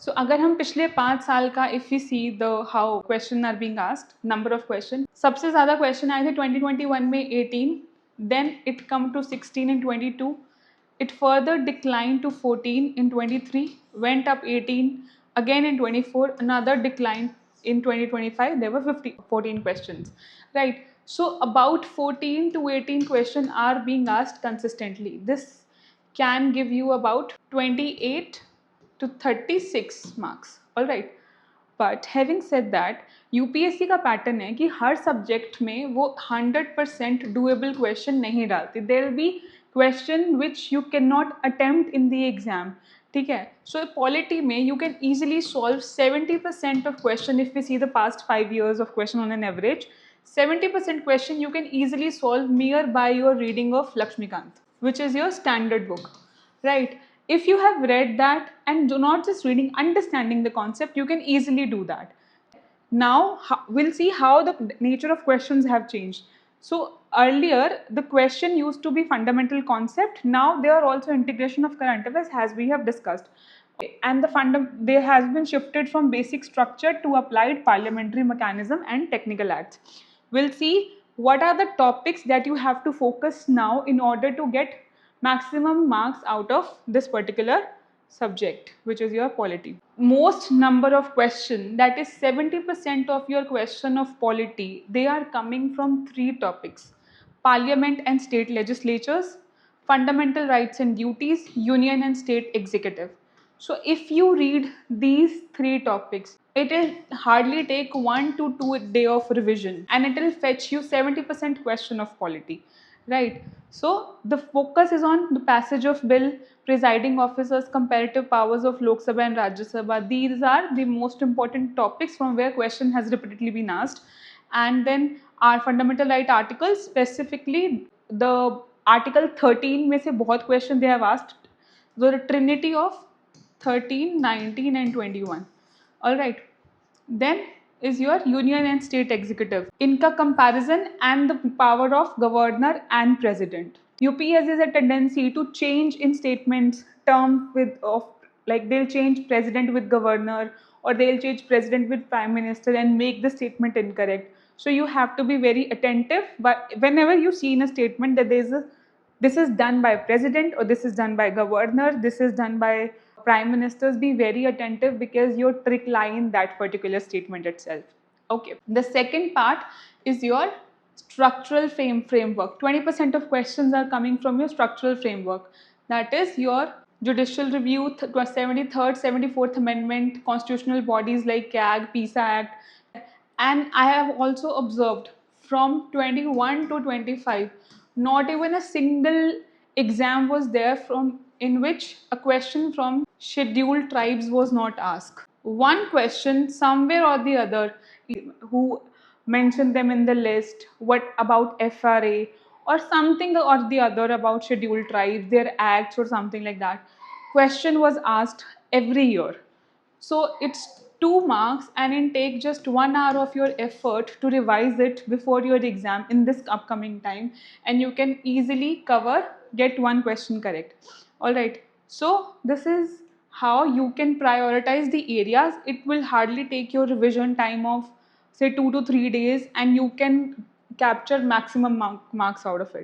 So अगर हम पिछले 5 साल का if we see the how question are being asked, number of question, सबसे ज़्यादा question आए थे 2021 में 18, then it come to 16 in 22, it further declined to 14 in 23, went up 18 again in 24, another decline in 2025, there were 14 questions, right? So about 14 to 18 questions are being asked consistently. This can give you about 28 to 36 marks, all right? But having said that, UPSC का pattern है कि हर subject में वो 100% doable question नहीं डालती. There will be question which you can not attempt in the exam. ठीक है. So polity में you can easily solve 70% of question. If we see the past 5 years of question on an average, 70% question you can easily solve mere by your reading of Lakshmikant, which is your standard book, right? If you have read that and do not just reading, understanding the concept, you can easily do that. Now we'll see how the nature of questions have changed. So earlier the question used to be fundamental concept. Now they are also integration of current affairs, as we have discussed. And they has been shifted from basic structure to applied parliamentary mechanism and technical acts. We'll see what are the topics that you have to focus now in order to get maximum marks out of this particular subject, which is your polity. Most number of question, that is 70% of your question of polity, they are coming from 3 topics: parliament and state legislatures, fundamental rights and duties, union and state executive. So if you read these 3 topics, it will hardly take 1 to 2 day of revision and it will fetch you 70% question of polity, right? So the focus is on the passage of bill, presiding officers, comparative powers of Lok Sabha and Rajya Sabha. These are the most important topics from where question has repeatedly been asked. And then our fundamental right articles, specifically the article 13 में से बहुत question they have asked, the trinity of 13, 19 and 21. All right. Then is your union and state executive. Inka comparison and the power of governor and president. UPS is a tendency to change in statements term with of, like they'll change president with governor or they'll change president with prime minister and make the statement incorrect. So you have to be very attentive. But whenever you see in a statement that this is done by president or this is done by governor, this is done by prime ministers, be very attentive because you're trick line that particular statement itself. Okay. The second part is your structural framework. 20% of questions are coming from your structural framework. That is your judicial review, 73rd, 74th Amendment, constitutional bodies like CAG, PISA Act. And I have also observed from 21 to 25, not even a single exam was there from in which a question from scheduled tribes was not asked. One question somewhere or the other, who mentioned them in the list, what about FRA or something or the other about scheduled tribes, their acts or something like that. Question was asked every year. So it's 2 marks and it take just 1 hour of your effort to revise it before your exam in this upcoming time, and you can easily get 1 question correct. All right. So this is how you can prioritize the areas. It will hardly take your revision time of say 2 to 3 days and you can capture maximum marks out of it.